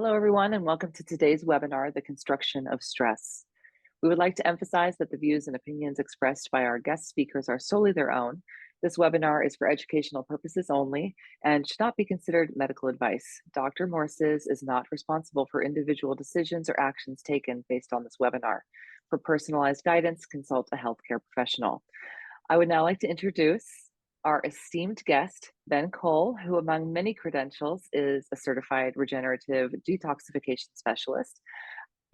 Hello, everyone, and welcome to today's webinar, The Construction of Stress. We would like to emphasize that the views and opinions expressed by our guest speakers are solely their own. This webinar is for educational purposes only and should not be considered medical advice. Dr. Morses is not responsible for individual decisions or actions taken based on this webinar. For personalized guidance, consult a healthcare professional. I would now like to introduce our esteemed guest, Ben Kowal, who among many credentials is a certified regenerative detoxification specialist,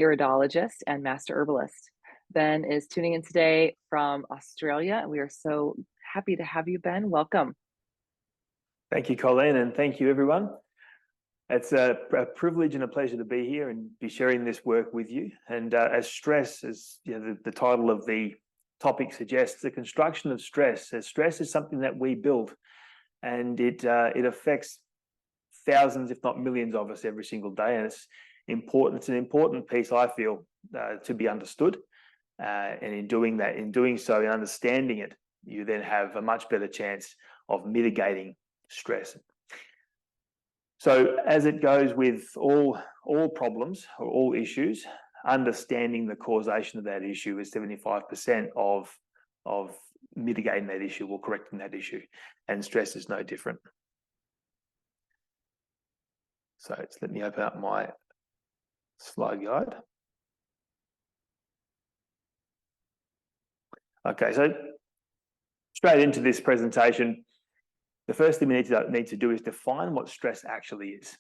iridologist, and master herbalist. Ben is tuning in today from Australia, and we are so happy to have you, Ben. Welcome. Thank you, Colleen, and thank you, everyone. It's a privilege and a pleasure to be here and be sharing this work with you. And as stress, as you know, the title of the topic suggests, the construction of stress. Stress is something that we build, and it affects thousands, if not millions, of us every single day. And it's important. It's an important piece, I feel, to be understood. And in doing so, in understanding it, you then have a much better chance of mitigating stress. So, as it goes with all problems or all issues, understanding the causation of that issue is 75% of mitigating that issue or correcting that issue, and stress is no different. So let me open up my slide guide. Okay, so straight into this presentation, the first thing we need to do is define what stress actually is.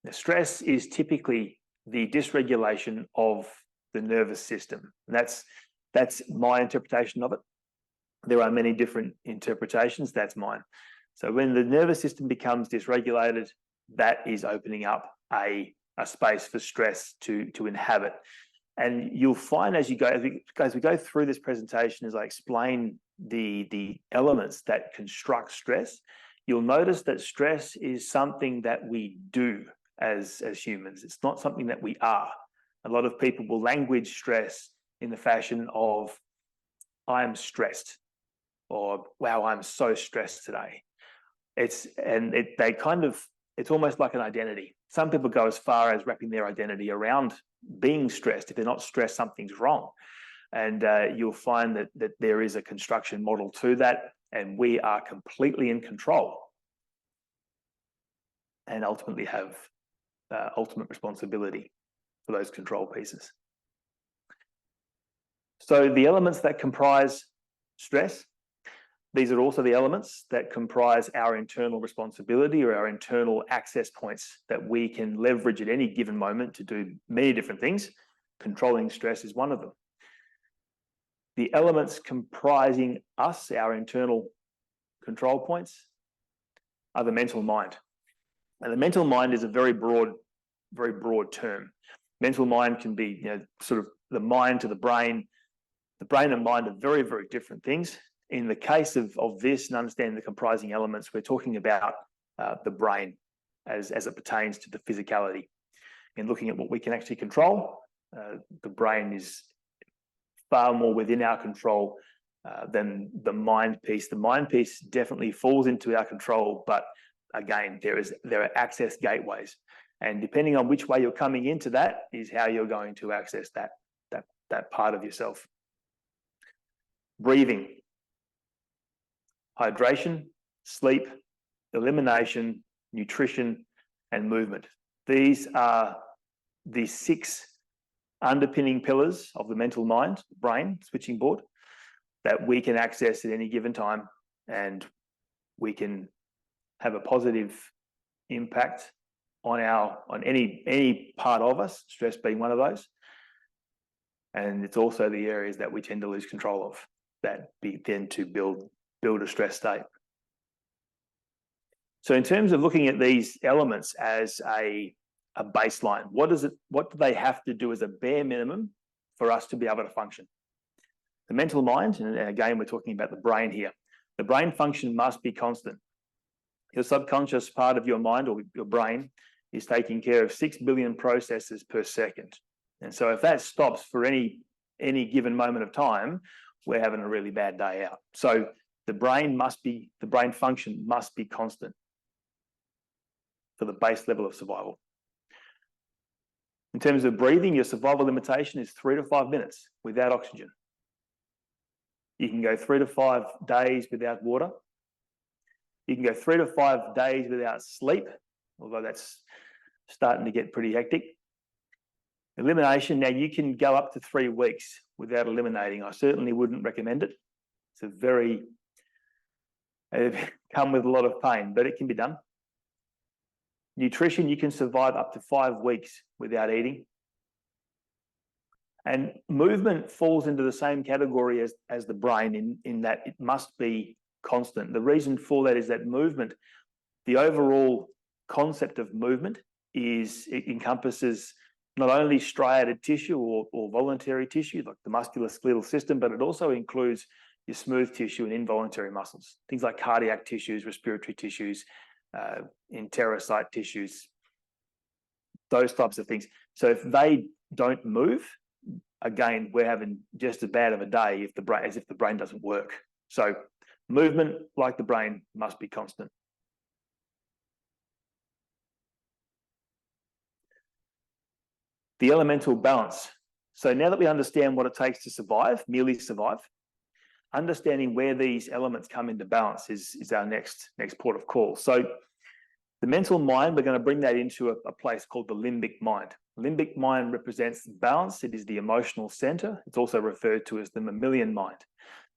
Now, stress is typically the dysregulation of the nervous system. And that's my interpretation of it. There are many different interpretations. That's mine. So when the nervous system becomes dysregulated, that is opening up a space for stress to inhabit. And you'll find as we go through this presentation, as I explain the elements that construct stress, you'll notice that stress is something that we do as humans. It's not something that we are. A lot of people will language stress in the fashion of, I'm stressed, or wow, I'm so stressed today. It's almost like an identity. Some people go as far as wrapping their identity around being stressed. If they're not stressed, something's wrong. And you'll find that there is a construction model to that, and we are completely in control and ultimately have ultimate responsibility for those control pieces. So the elements that comprise stress, these are also the elements that comprise our internal responsibility or our internal access points that we can leverage at any given moment to do many different things. Controlling stress is one of them. The elements comprising us, our internal control points, are the mental mind. And the mental mind is a very broad term. Mental mind can be, sort of the mind to the brain. The brain and mind are very, very different things. In the case of this and understanding the comprising elements, we're talking about the brain as it pertains to the physicality. In looking at what we can actually control, the brain is far more within our control than the mind piece. The mind piece definitely falls into our control, but again, there are access gateways, and depending on which way you're coming into that is how you're going to access that part of yourself. Breathing, hydration, sleep, elimination, nutrition, and movement. These are the 6 underpinning pillars of the mental mind, brain, switching board, that we can access at any given time, and we can have a positive impact on any part of us, stress being one of those. And it's also the areas that we tend to lose control of that begin to build a stress state. So in terms of looking at these elements as a baseline, what do they have to do as a bare minimum for us to be able to function? The mental mind, and again, we're talking about the brain here. The brain function must be constant. Your subconscious part of your mind or your brain is taking care of 6 billion processes per second. And so if that stops for any given moment of time, we're having a really bad day out. So the brain function must be constant for the base level of survival. In terms of breathing, your survival limitation is 3 to 5 minutes without oxygen. You can go 3 to 5 days without water. You can go 3 to 5 days without sleep, although that's starting to get pretty hectic. Elimination, now you can go up to 3 weeks without eliminating. I certainly wouldn't recommend it. It's a very, come with a lot of pain, but it can be done. Nutrition, you can survive up to 5 weeks without eating. And movement falls into the same category as the brain in that it must be constant. The reason for that is that movement, the overall concept of movement is it encompasses not only striated tissue or voluntary tissue, like the musculoskeletal system, but it also includes your smooth tissue and involuntary muscles, things like cardiac tissues, respiratory tissues, enterocyte tissues, those types of things. So if they don't move, again, we're having just as bad of a day as if the brain doesn't work. So movement, like the brain, must be constant. The elemental balance. So now that we understand what it takes to survive, merely survive, understanding where these elements come into balance is our next port of call. So the mental mind, we're going to bring that into a place called the limbic mind. Limbic mind represents balance. It is the emotional center. It's also referred to as the mammalian mind.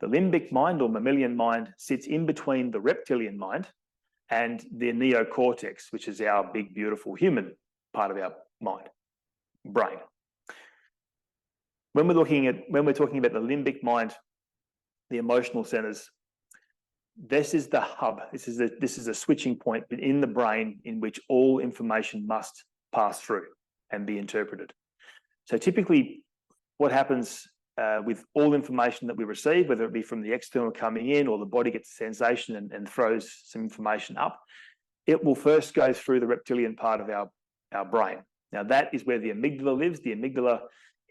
The limbic mind or mammalian mind sits in between the reptilian mind and the neocortex, which is our big, beautiful human part of our mind, brain. When we're talking about the limbic mind, the emotional centers, this is the hub. This is a switching point in the brain in which all information must pass through and be interpreted. So typically what happens with all information that we receive, whether it be from the external coming in or the body gets a sensation and throws some information up, it will first go through the reptilian part of our brain. Now that is where the amygdala lives. The amygdala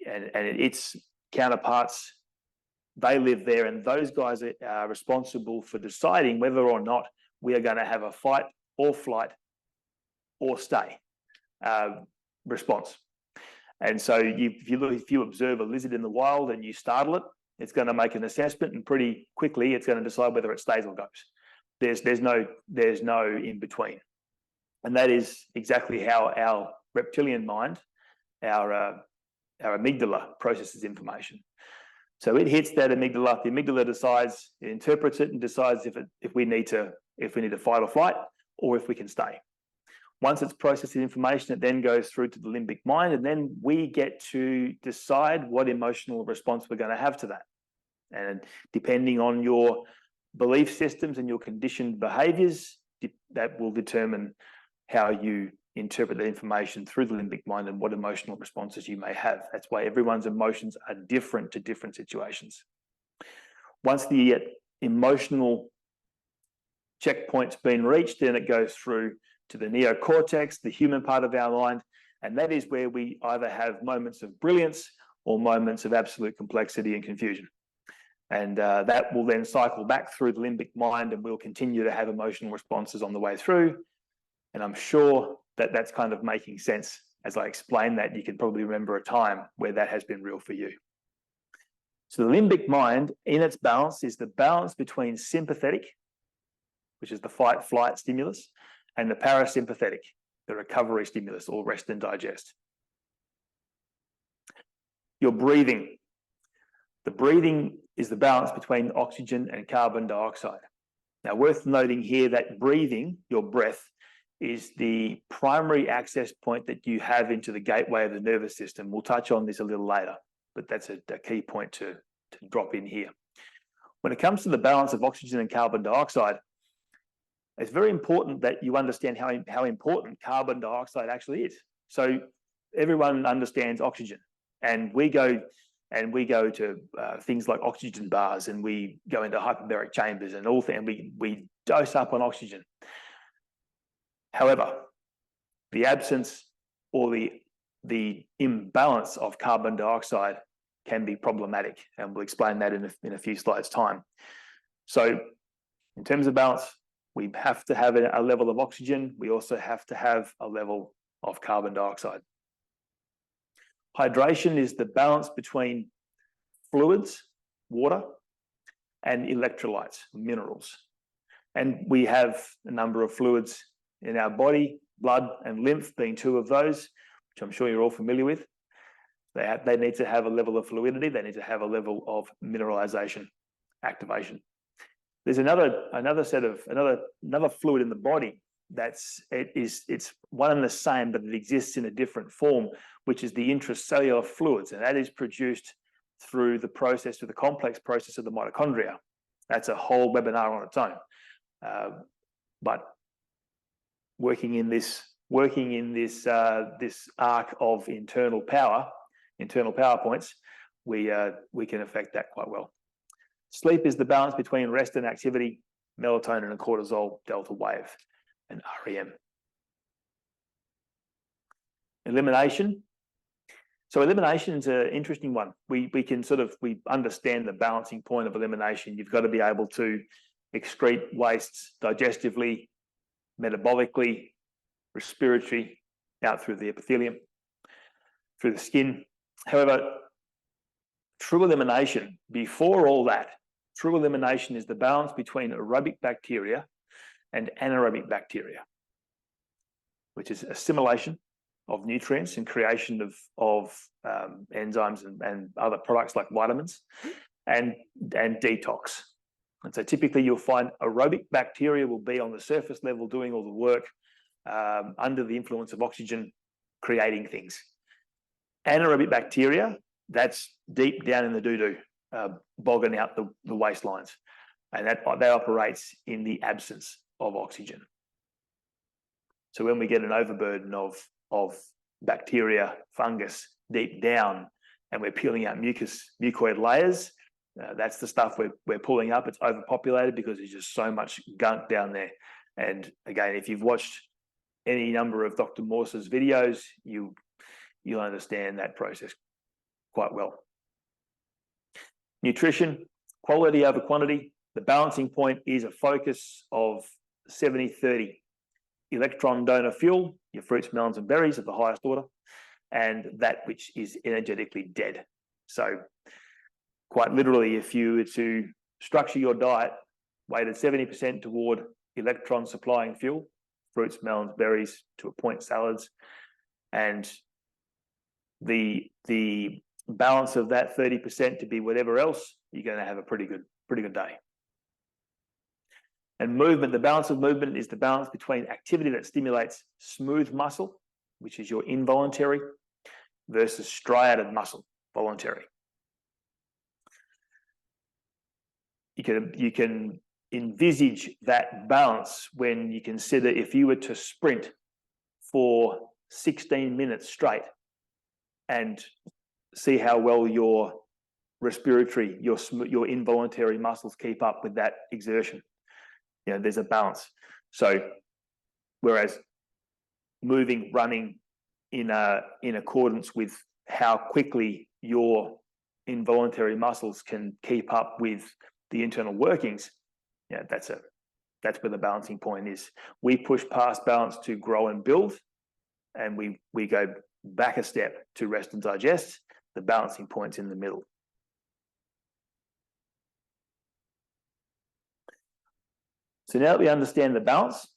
and its counterparts, they live there, and those guys are responsible for deciding whether or not we are going to have a fight or flight or stay response. And so if you observe a lizard in the wild and you startle it, it's going to make an assessment, and pretty quickly it's going to decide whether it stays or goes. There's no in between, and that is exactly how our reptilian mind, our amygdala, processes information. So it hits that amygdala. The amygdala decides, it interprets it, and decides if we need to fight or flight, or if we can stay. Once it's processed the information, it then goes through to the limbic mind, and then we get to decide what emotional response we're going to have to that. And depending on your belief systems and your conditioned behaviors, that will determine how you interpret the information through the limbic mind and what emotional responses you may have. That's why everyone's emotions are different to different situations. Once the emotional checkpoint's been reached, then it goes through to the neocortex, the human part of our mind, and that is where we either have moments of brilliance or moments of absolute complexity and confusion. And that will then cycle back through the limbic mind, and we'll continue to have emotional responses on the way through. And I'm sure that that's kind of making sense. As I explain that, you can probably remember a time where that has been real for you. So the limbic mind, in its balance, is the balance between sympathetic, which is the fight-flight stimulus, and the parasympathetic, the recovery stimulus, or rest and digest. Your breathing. The breathing is the balance between oxygen and carbon dioxide. Now, worth noting here that breathing, your breath, is the primary access point that you have into the gateway of the nervous system. We'll touch on this a little later, but that's a key point to drop in here. When it comes to the balance of oxygen and carbon dioxide, it's very important that you understand how important carbon dioxide actually is. So everyone understands oxygen, and we go to things like oxygen bars, and we go into hyperbaric chambers and we dose up on oxygen. However, the absence or the imbalance of carbon dioxide can be problematic, and we'll explain that in a few slides' time. So in terms of balance, we have to have a level of oxygen. We also have to have a level of carbon dioxide. Hydration is the balance between fluids, water, and electrolytes, minerals. And we have a number of fluids in our body, blood and lymph being two of those, which I'm sure you're all familiar with. They need to have a level of fluidity. They need to have a level of mineralization, activation. There's another fluid in the body it's one and the same, but it exists in a different form, which is the intracellular fluids, and that is produced through the complex process of the mitochondria. That's a whole webinar on its own. But working in this arc of internal power points, we can affect that quite well. Sleep is the balance between rest and activity, melatonin and cortisol, delta wave, and REM. Elimination. So elimination is an interesting one. We understand the balancing point of elimination. You've got to be able to excrete wastes digestively, metabolically, respiratory, out through the epithelium, through the skin. However, true elimination, before all that, true elimination is the balance between aerobic bacteria and anaerobic bacteria, which is assimilation of nutrients and creation of enzymes and other products like vitamins, and detox. And so typically you'll find aerobic bacteria will be on the surface level doing all the work under the influence of oxygen, creating things. Anaerobic bacteria, that's deep down in the doo-doo, bogging out the waistlines. And that operates in the absence of oxygen. So when we get an overburden of bacteria, fungus deep down, and we're peeling out mucoid layers, that's the stuff we're pulling up. It's overpopulated because there's just so much gunk down there. And again, if you've watched any number of Dr. Morse's videos, you'll understand that process quite well. Nutrition, quality over quantity. The balancing point is a focus of 70-30. Electron donor fuel, your fruits, melons, and berries of the highest order, and that which is energetically dead. So quite literally, if you were to structure your diet weighted 70% toward electron supplying fuel, fruits, melons, berries, to a point salads, and the balance of that 30% to be whatever else, you're going to have a pretty good day. And movement, the balance of movement is the balance between activity that stimulates smooth muscle, which is your involuntary, versus striated muscle, voluntary. You can envisage that balance when you consider if you were to sprint for 16 minutes straight and see how well your respiratory, your involuntary muscles keep up with that exertion. You know, there's a balance. So whereas moving, running in accordance with how quickly your involuntary muscles can keep up with the internal workings, yeah, that's where the balancing point is. We push past balance to grow and build, and we go back a step to rest and digest. The balancing point's in the middle. So now that we understand the balance,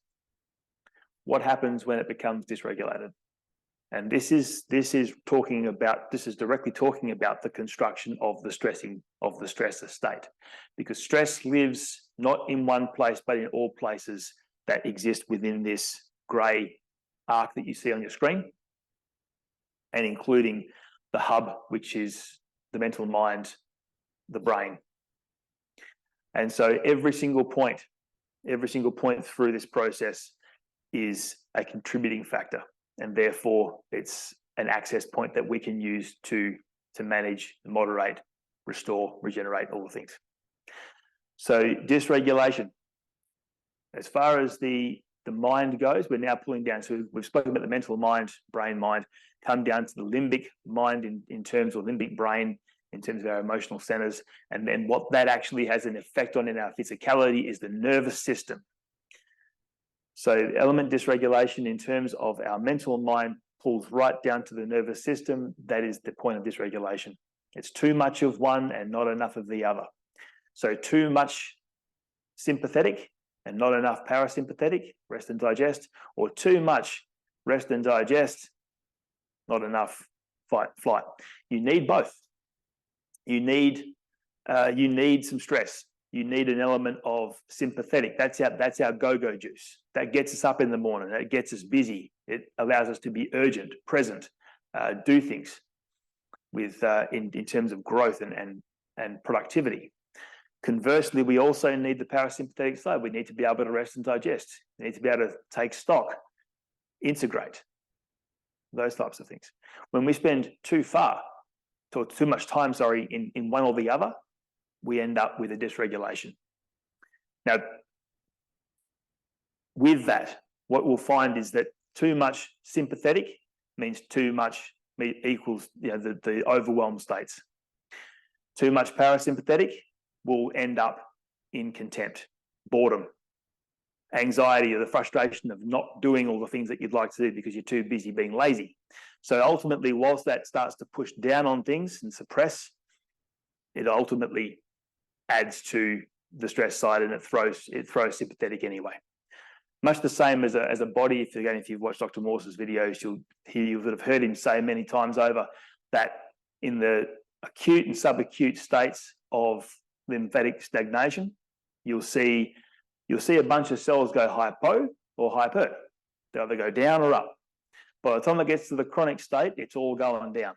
what happens when it becomes dysregulated? And this is directly talking about the construction of the stressor state, because stress lives not in one place, but in all places that exist within this grey arc that you see on your screen, and including the hub, which is the mental mind, the brain. And so every single point through this process is a contributing factor, and therefore it's an access point that we can use to manage, moderate, restore, regenerate, all the things. So dysregulation, as far as the mind goes, we're now pulling down. So we've spoken about the mental mind, brain mind, come down to the limbic mind in terms of limbic brain, in terms of our emotional centers. And then what that actually has an effect on in our physicality is the nervous system. So element dysregulation in terms of our mental mind pulls right down to the nervous system. That is the point of dysregulation. It's too much of one and not enough of the other. So too much sympathetic and not enough parasympathetic, rest and digest, or too much rest and digest, not enough fight, flight. You need both. You need some stress. You need an element of sympathetic. That's our go-go juice. That gets us up in the morning. That gets us busy. It allows us to be urgent, present, do things with in terms of growth and productivity. Conversely, we also need the parasympathetic side. We need to be able to rest and digest. We need to be able to take stock, integrate, those types of things. When we spend too much time, in one or the other, we end up with a dysregulation. Now, with that, what we'll find is that too much sympathetic means too much equals the overwhelmed states. Too much parasympathetic will end up in contempt, boredom, anxiety, or the frustration of not doing all the things that you'd like to do because you're too busy being lazy. So ultimately, whilst that starts to push down on things and suppress, it ultimately adds to the stress side, and it throws sympathetic anyway. Much the same as a body. If you've watched Dr. Morse's videos, you would have heard him say many times over that in the acute and subacute states of lymphatic stagnation, you'll see a bunch of cells go hypo or hyper. They either go down or up. By the time it gets to the chronic state, it's all going down.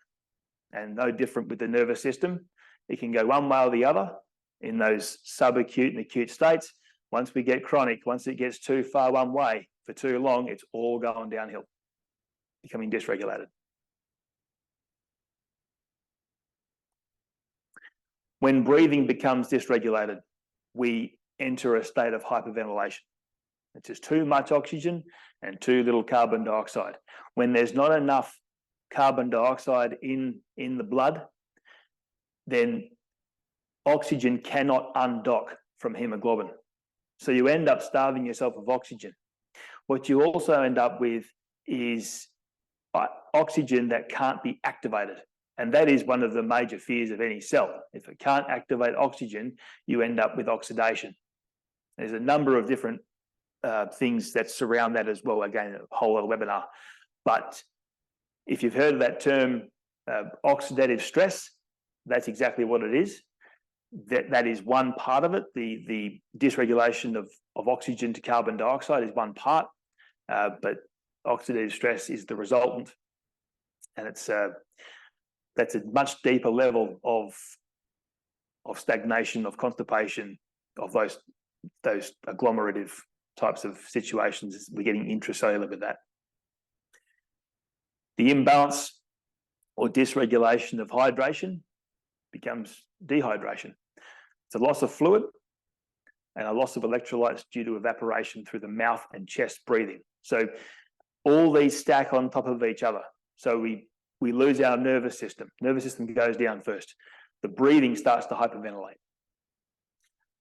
And no different with the nervous system. It can go one way or the other in those subacute and acute states. Once we get chronic, once it gets too far one way for too long, it's all going downhill, becoming dysregulated. When breathing becomes dysregulated, we enter a state of hyperventilation. It's just too much oxygen and too little carbon dioxide. When there's not enough carbon dioxide in the blood, then oxygen cannot undock from hemoglobin. So you end up starving yourself of oxygen. What you also end up with is oxygen that can't be activated. And that is one of the major fears of any cell. If it can't activate oxygen, you end up with oxidation. There's a number of different things that surround that as well. Again, a whole other webinar. But if you've heard of that term, oxidative stress, that's exactly what it is. That is one part of it. The dysregulation of oxygen to carbon dioxide is one part, but oxidative stress is the resultant. And that's a much deeper level of stagnation, of constipation, of those agglomerative types of situations. We're getting intracellular with that. The imbalance or dysregulation of hydration becomes dehydration. It's a loss of fluid and a loss of electrolytes due to evaporation through the mouth and chest breathing. So all these stack on top of each other. So we lose our nervous system. Nervous system goes down first. The breathing starts to hyperventilate.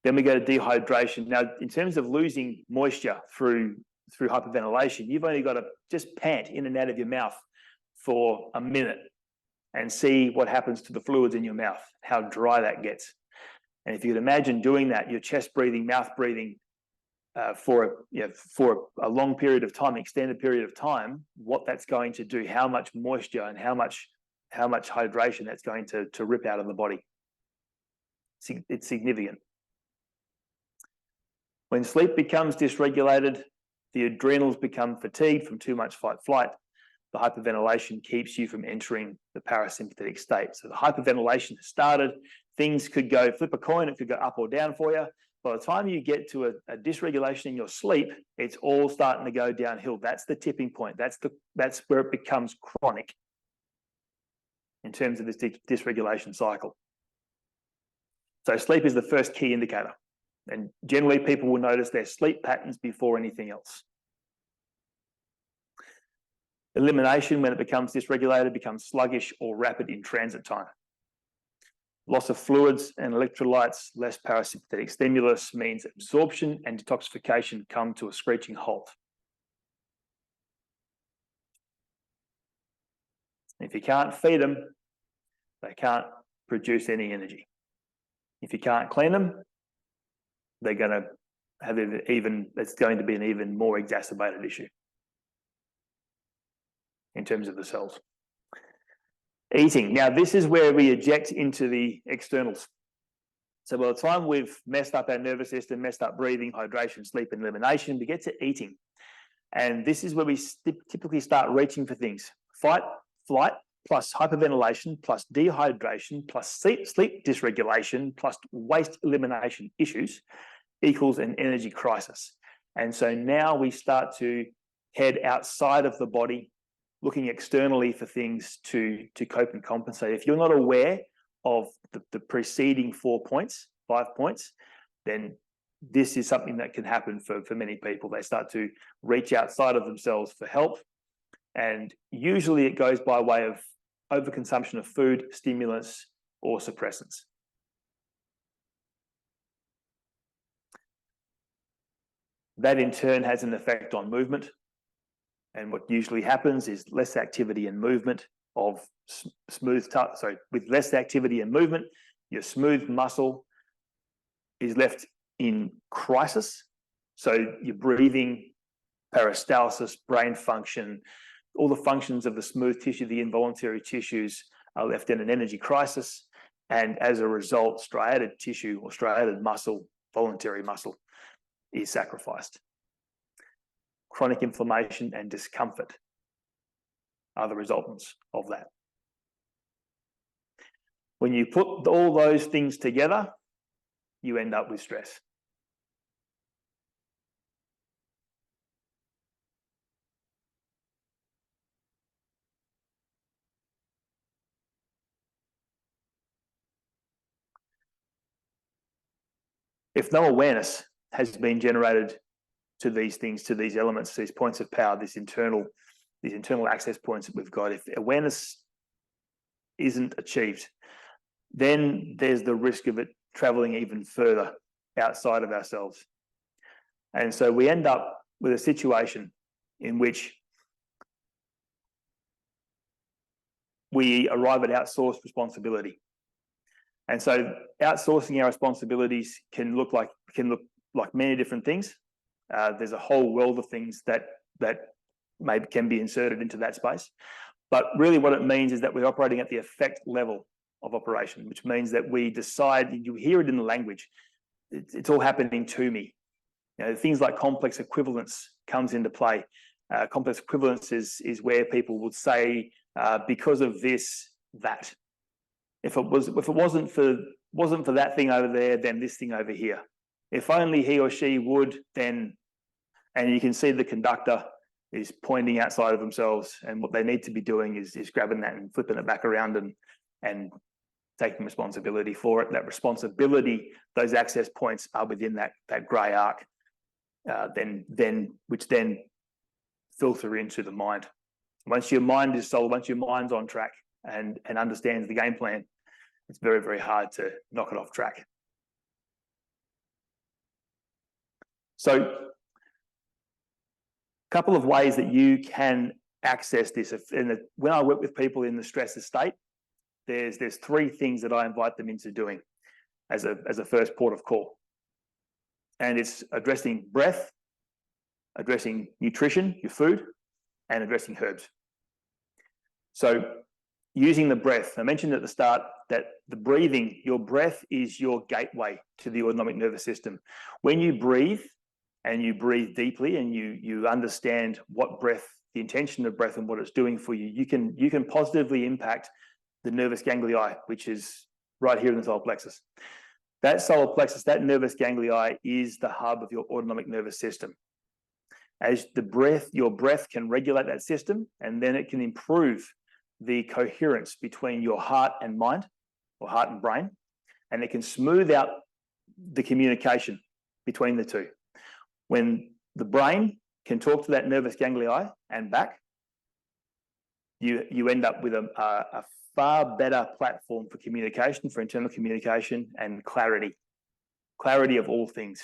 Then we go to dehydration. Now, in terms of losing moisture through hyperventilation, you've only got to just pant in and out of your mouth for a minute and see what happens to the fluids in your mouth, how dry that gets. And if you could imagine doing that, your chest breathing, mouth breathing, for a long period of time, extended period of time, what that's going to do, how much moisture and how much hydration that's going to rip out of the body. It's significant. When sleep becomes dysregulated, the adrenals become fatigued from too much fight-flight. The hyperventilation keeps you from entering the parasympathetic state. So the hyperventilation has started. Things could go, flip a coin, it could go up or down for you. By the time you get to a dysregulation in your sleep, it's all starting to go downhill. That's the tipping point. That's where it becomes chronic in terms of this dysregulation cycle. So sleep is the first key indicator. And generally people will notice their sleep patterns before anything else. Elimination, when it becomes dysregulated, becomes sluggish or rapid in transit time. Loss of fluids and electrolytes, less parasympathetic stimulus means absorption and detoxification come to a screeching halt. If you can't feed them, they can't produce any energy. If you can't clean them, they're going to have it's going to be an even more exacerbated issue in terms of the cells. Eating. Now, this is where we eject into the externals. So by the time we've messed up our nervous system, messed up breathing, hydration, sleep, and elimination, we get to eating. And this is where we typically start reaching for things. Fight, flight, plus hyperventilation, plus dehydration, plus sleep dysregulation, plus waste elimination issues equals an energy crisis. And so now we start to head outside of the body, looking externally for things to cope and compensate. If you're not aware of the preceding 5 points, then this is something that can happen for many people. They start to reach outside of themselves for help. And usually it goes by way of overconsumption of food, stimulants, or suppressants. That in turn has an effect on movement. And what usually happens is less activity and movement of with less activity and movement, your smooth muscle is left in crisis. So your breathing, peristalsis, brain function, all the functions of the smooth tissue, the involuntary tissues are left in an energy crisis. And as a result, striated tissue or striated muscle, voluntary muscle, is sacrificed. Chronic inflammation and discomfort are the resultants of that. When you put all those things together, you end up with stress. If no awareness has been generated to these things, to these elements, these points of power, these internal access points that we've got, if awareness isn't achieved, then there's the risk of it traveling even further outside of ourselves. And so we end up with a situation in which we arrive at outsourced responsibility. And so outsourcing our responsibilities can look like many different things. There's a whole world of things that can be inserted into that space. But really what it means is that we're operating at the effect level of operation, which means that we decide, you hear it in the language, it's all happening to me. You know, things like complex equivalence comes into play. Complex equivalence is where people would say, because of this, that. If it wasn't for that thing over there, then this thing over here. If only he or she would, then, and you can see the conductor is pointing outside of themselves, and what they need to be doing is grabbing that and flipping it back around and taking responsibility for it. That responsibility, those access points are within that grey arc, which then filter into the mind. Once your mind is solid, once your mind's on track and understands the game plan, it's very, very hard to knock it off track. So, a couple of ways that you can access this. When I work with people in the stress state, there's 3 things that I invite them into doing as a first port of call. And it's addressing breath, addressing nutrition, your food, and addressing herbs. So using the breath, I mentioned at the start that the breathing, your breath is your gateway to the autonomic nervous system. When you breathe, and you breathe deeply, and you understand what breath, the intention of breath and what it's doing for you, you can positively impact the nervous ganglion, which is right here in the solar plexus. That solar plexus, that nervous ganglion, is the hub of your autonomic nervous system. As your breath can regulate that system, and then it can improve the coherence between your heart and mind, or heart and brain, and it can smooth out the communication between the two. When the brain can talk to that nervous ganglion and back, you end up with a far better platform for communication, for internal communication and clarity. Clarity of all things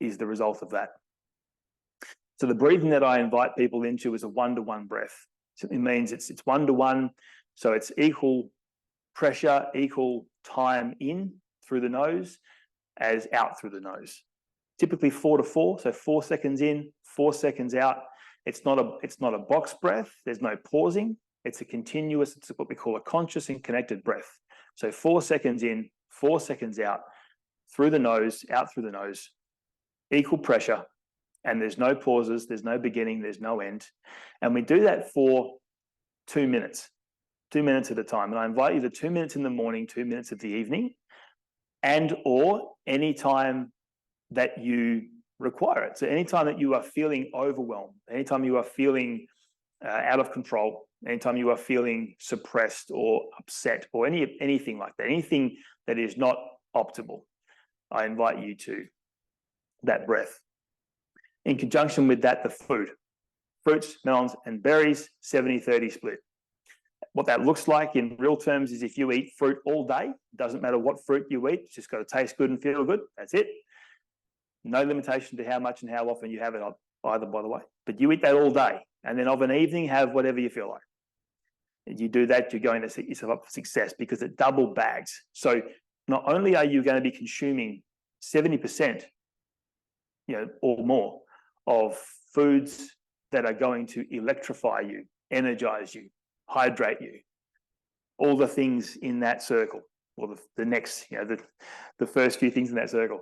is the result of that. So the breathing that I invite people into is a 1-to-1 breath. Simply means it's 1-to-1, so it's equal pressure, equal time in through the nose as out through the nose. Typically 4-to-4, so 4 seconds in, 4 seconds out. It's not a box breath. There's no pausing. It's a continuous, it's what we call a conscious and connected breath. So 4 seconds in, 4 seconds out, through the nose, out through the nose, equal pressure, and there's no pauses, there's no beginning, there's no end. And we do that for 2 minutes, 2 minutes at a time. And I invite you to 2 minutes in the morning, 2 minutes of the evening, and or any time that you require it. So anytime that you are feeling overwhelmed, anytime you are feeling out of control, anytime you are feeling suppressed or upset or anything like that, anything that is not optimal, I invite you to that breath. In conjunction with that, the food, fruits, melons, and berries, 70-30 split. What that looks like in real terms is if you eat fruit all day, doesn't matter what fruit you eat, it's just got to taste good and feel good. That's it. No limitation to how much and how often you have it either, by the way. But you eat that all day, and then of an evening, have whatever you feel like. And you do that, you're going to set yourself up for success because it double bags. So not only are you going to be consuming 70%, or more of foods that are going to electrify you, energize you, hydrate you, all the things in that circle, or the next, the first few things in that circle,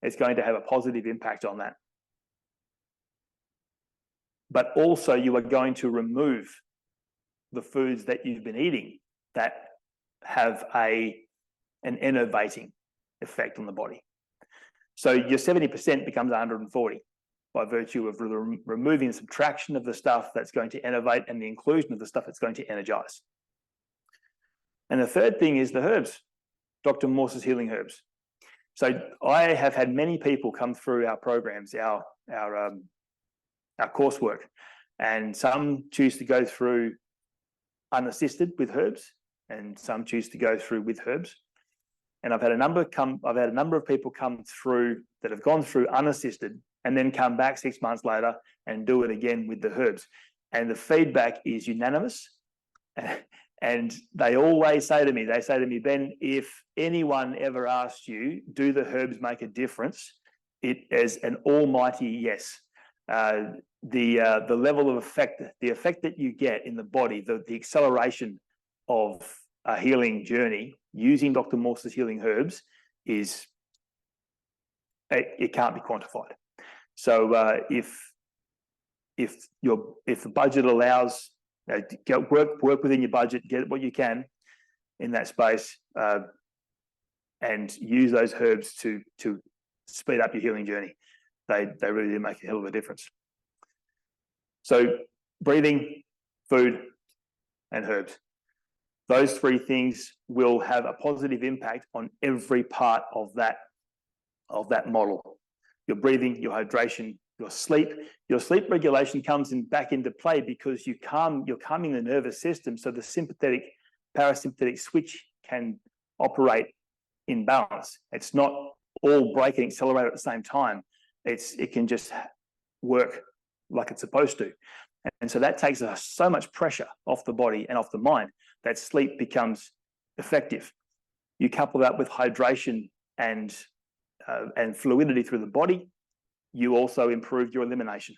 it's going to have a positive impact on that. But also you are going to remove the foods that you've been eating that have an enervating effect on the body. So your 70% becomes 140 by virtue of removing the subtraction of the stuff that's going to enervate and the inclusion of the stuff that's going to energize. And the third thing is the herbs, Dr. Morse's healing herbs. So I have had many people come through our programs, our coursework, and some choose to go through unassisted with herbs, and some choose to go through with herbs. And I've had a number of people come through that have gone through unassisted and then come back 6 months later and do it again with the herbs. And the feedback is unanimous. And they always say to me, Ben, if anyone ever asked you, do the herbs make a difference? It is an almighty yes. The level of effect, the effect that you get in the body, the acceleration of a healing journey using Dr. Morse's healing herbs is, it can't be quantified. So if the budget allows, work within your budget, get what you can in that space, and use those herbs to speed up your healing journey. They really do make a hell of a difference. So breathing, food, and herbs. Those three things will have a positive impact on every part of that model. Your breathing, your hydration, your sleep. Your sleep regulation comes back into play because you're calming the nervous system, so the sympathetic, parasympathetic switch can operate in balance. It's not all brake and accelerate at the same time. It can just work like it's supposed to. And so that takes so much pressure off the body and off the mind that sleep becomes effective. You couple that with hydration and fluidity through the body, you also improve your elimination.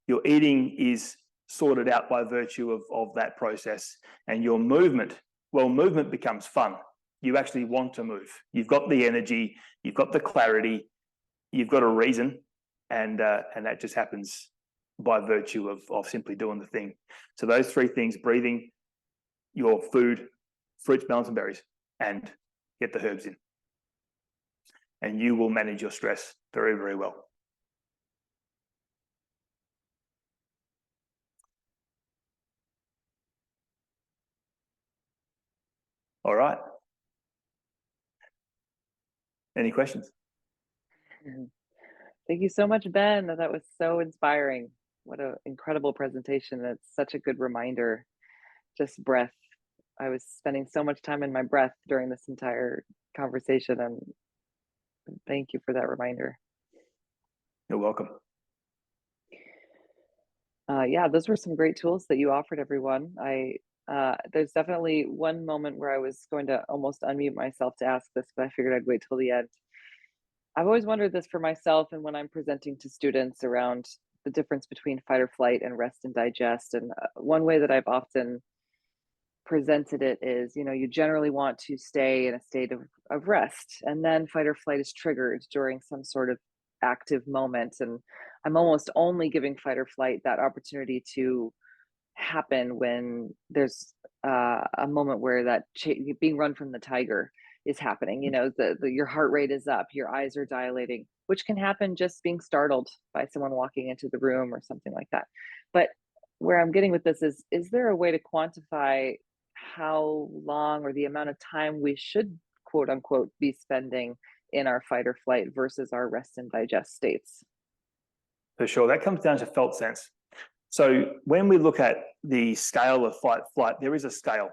Your eating is sorted out by virtue of that process, and your movement becomes fun. You actually want to move. You've got the energy, you've got the clarity, you've got a reason, and that just happens by virtue of simply doing the thing. So those three things: breathing, your food, fruits, melons, and berries, and get the herbs in. And you will manage your stress very, very well. All right. Any questions? Thank you so much, Ben. That was so inspiring. What an incredible presentation. That's such a good reminder. Just breath. I was spending so much time in my breath during this entire conversation, and thank you for that reminder. You're welcome. Yeah, those were some great tools that you offered everyone. There's definitely one moment where I was going to almost unmute myself to ask this, but I figured I'd wait till the end. I've always wondered this for myself and when I'm presenting to students around the difference between fight or flight and rest and digest. And one way that I've often presented it is, you generally want to stay in a state of rest, and then fight or flight is triggered during some sort of active moment. And I'm almost only giving fight or flight that opportunity to happen when there's a moment where being run from the tiger is happening. Your heart rate is up, your eyes are dilating, which can happen just being startled by someone walking into the room or something like that. But where I'm getting with this is there a way to quantify how long or the amount of time we should quote unquote be spending in our fight or flight versus our rest and digest states? For sure, that comes down to felt sense. So when we look at the scale of fight flight, there is a scale,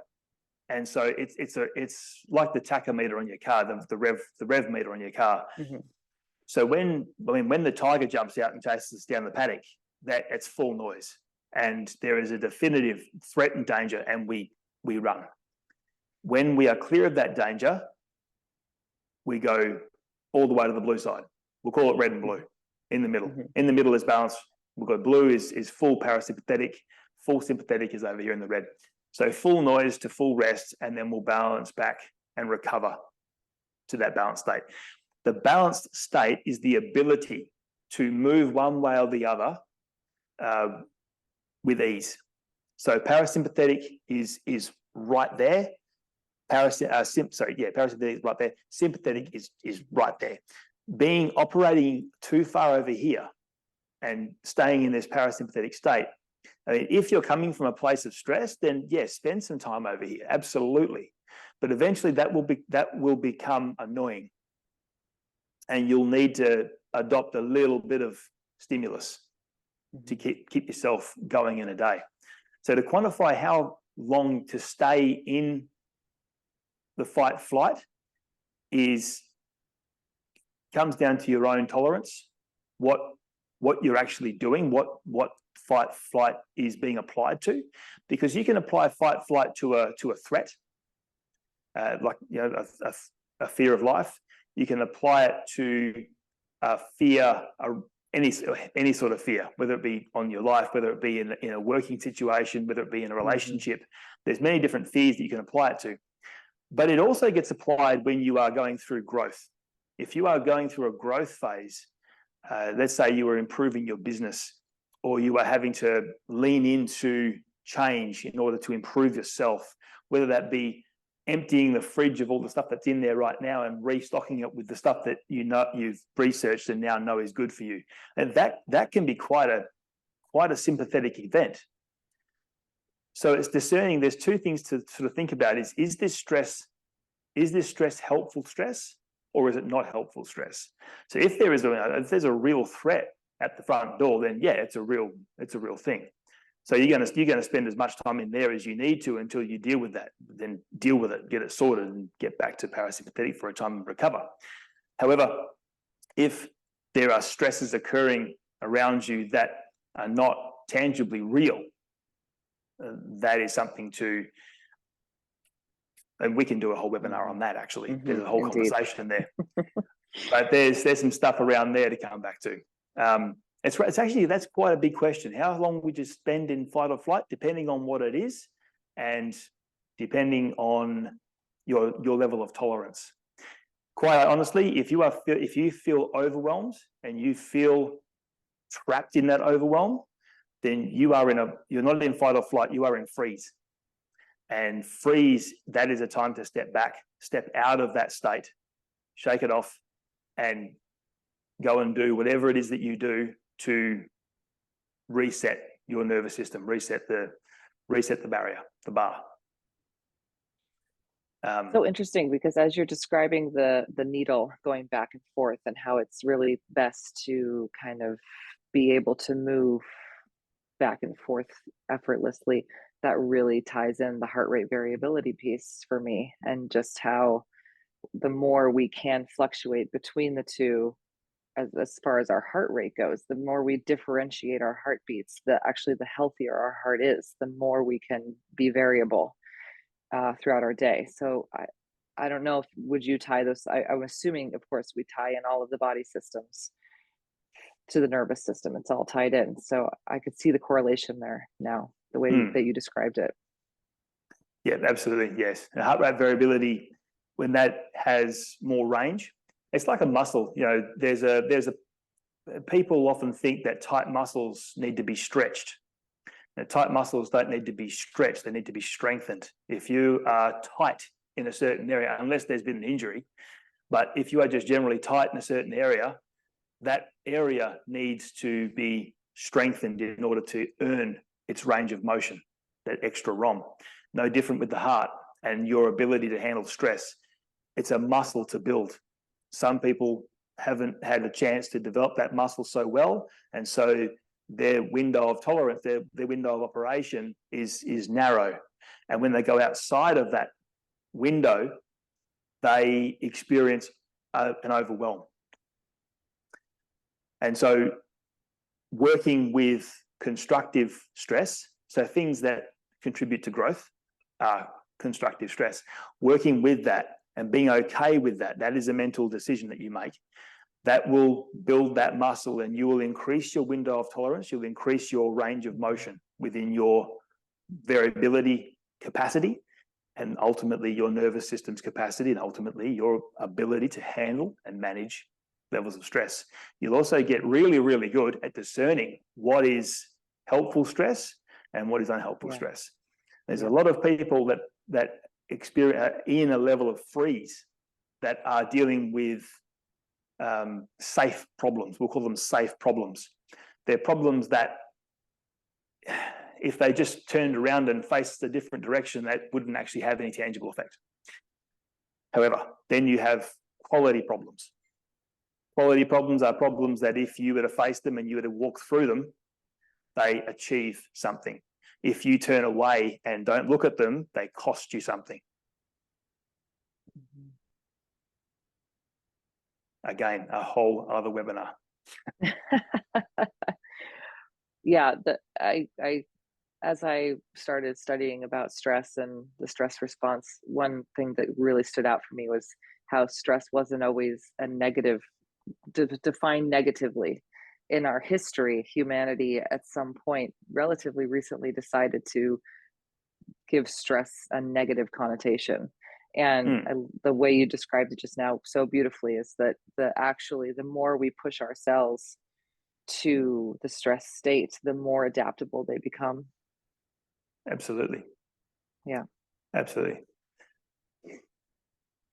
and so it's like the tachometer on your car, the rev meter on your car. Mhm. So when the tiger jumps out and chases us down the paddock, that it's full noise, and there is a definitive threat and danger, and we run. When we are clear of that danger, we go all the way to the blue side. We'll call it red and blue in the middle. Mhm. In the middle is balance. We've got blue is full parasympathetic, full sympathetic is over here in the red. So full noise to full rest, and then we'll balance back and recover to that balanced state. The balanced state is the ability to move one way or the other with ease. So parasympathetic is right there. Parasympathetic is right there. Sympathetic is right there. Operating too far over here and staying in this parasympathetic state. I mean, if you're coming from a place of stress, then yes, spend some time over here, absolutely. But eventually that will become annoying, and you'll need to adopt a little bit of stimulus to keep yourself going in a day. So to quantify how long to stay in the fight flight comes down to your own tolerance, what you're actually doing, what fight flight is being applied to, because you can apply fight flight to a threat, like a fear of life. You can apply it to a fear, any sort of fear, whether it be on your life, whether it be in a working situation, whether it be in a relationship. There's many different fears that you can apply it to. But it also gets applied when you are going through growth. If you are going through a growth phase, let's say you are improving your business, or you are having to lean into change in order to improve yourself, whether that be emptying the fridge of all the stuff that's in there right now and restocking it with the stuff that you've researched and now know is good for you. And that can be quite a sympathetic event. So it's discerning. There's two things to sort of think about: is this stress helpful stress, or is it not helpful stress? So if there's a real threat at the front door, then yeah, it's a real thing. So you're going to spend as much time in there as you need to until you deal with that. Then deal with it, get it sorted, and get back to parasympathetic for a time and recover. However, if there are stresses occurring around you that are not tangibly real, that is something and we can do a whole webinar on that. Actually, there's a whole conversation there. But there's some stuff around there to come back to. It's actually, that's quite a big question. How long would you spend in fight or flight, depending on what it is, and depending on your level of tolerance. Quite honestly, if you feel overwhelmed and you feel trapped in that overwhelm, then you're not in fight or flight, you are in freeze. And freeze, that is a time to step back, step out of that state, shake it off, and go and do whatever it is that you do to reset your nervous system, reset the barrier, the bar. So interesting, because as you're describing the needle going back and forth and how it's really best to kind of be able to move back and forth effortlessly, that really ties in the heart rate variability piece for me, and just how the more we can fluctuate between the two, as far as our heart rate goes, the more we differentiate our heartbeats, the healthier our heart is, the more we can be variable throughout our day. So I don't know if would you tie those? I'm assuming, of course, we tie in all of the body systems to the nervous system. It's all tied in. So I could see the correlation there now, the way that you described it. Yeah, absolutely. Yes. And heart rate variability, when that has more range, it's like a muscle. You know, there's a people often think that tight muscles need to be stretched. Now, tight muscles don't need to be stretched, they need to be strengthened. If you are tight in a certain area, unless there's been an injury, but if you are just generally tight in a certain area, that area needs to be strengthened in order to earn its range of motion, that extra ROM. No different with the heart and your ability to handle stress. It's a muscle to build. Some people haven't had a chance to develop that muscle so well, and so their window of tolerance, their window of operation is narrow. And when they go outside of that window, they experience an overwhelm. And so working with constructive stress, so things that contribute to growth are constructive stress, working with that and being okay with that, that is a mental decision that you make. That will build that muscle and you will increase your window of tolerance, you'll increase your range of motion within your variability capacity, and ultimately your nervous system's capacity, and ultimately your ability to handle and manage levels of stress. You'll also get really, really good at discerning what is helpful stress and what is unhelpful stress. There's a lot of people that experience in a level of freeze that are dealing with safe problems. We'll call them safe problems. They're problems that if they just turned around and faced a different direction, that wouldn't actually have any tangible effect. However, then you have quality problems. Quality problems are problems that if you were to face them and you were to walk through them, they achieve something. If you turn away and don't look at them, they cost you something. Again, a whole other webinar. Yeah, as I started studying about stress and the stress response, one thing that really stood out for me was how stress wasn't always a negative, defined negatively. In our history, humanity at some point relatively recently decided to give stress a negative connotation. And the way you described it just now so beautifully is that the more we push ourselves to the stress state, the more adaptable they become. Absolutely. Yeah. Absolutely.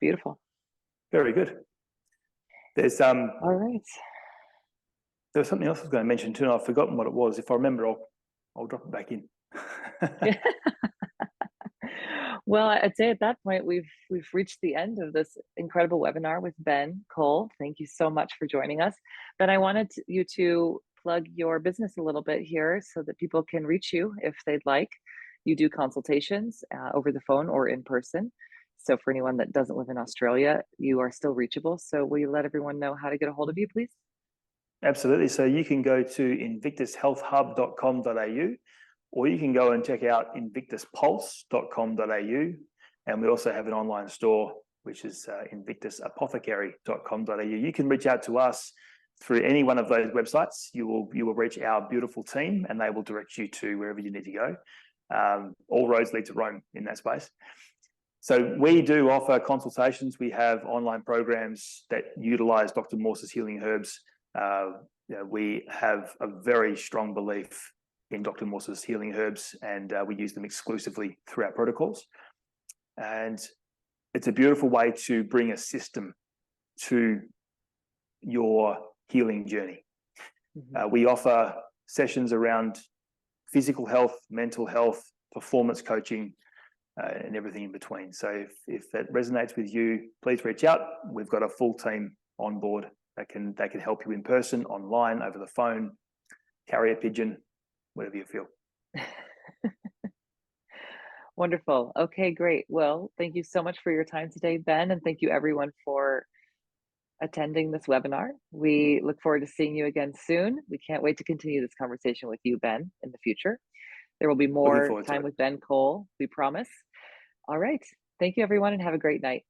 Beautiful. Very good. There's all right. There was something else I was going to mention too, and I've forgotten what it was. If I remember, I'll drop it back in. Well, I'd say at that point we've reached the end of this incredible webinar with Ben Kowal. Thank you so much for joining us. Ben, I wanted you to plug your business a little bit here so that people can reach you if they'd like. You do consultations over the phone or in person. So for anyone that doesn't live in Australia, you are still reachable. So will you let everyone know how to get a hold of you, please? Absolutely. So you can go to invictushealthhub.com.au, or you can go and check out invictuspulse.com.au. And we also have an online store, which is invictusapothecary.com.au. You can reach out to us through any one of those websites. You will reach our beautiful team and they will direct you to wherever you need to go. All roads lead to Rome in that space. So we do offer consultations. We have online programs that utilize Dr. Morse's healing herbs. We have a very strong belief in Dr. Morse's healing herbs, and we use them exclusively through our protocols. And it's a beautiful way to bring a system to your healing journey. We offer sessions around physical health, mental health, performance coaching, and everything in between. So if that resonates with you, please reach out. We've got a full team on board that can help you in person, online, over the phone, carrier pigeon, whatever you feel. Wonderful. Okay, great. Well, thank you so much for your time today, Ben, and thank you everyone for attending this webinar. We look forward to seeing you again soon. We can't wait to continue this conversation with you, Ben, in the future. There will be Looking more forward to time it. with Ben Kowal, we promise. All right. Thank you, everyone, and have a great night.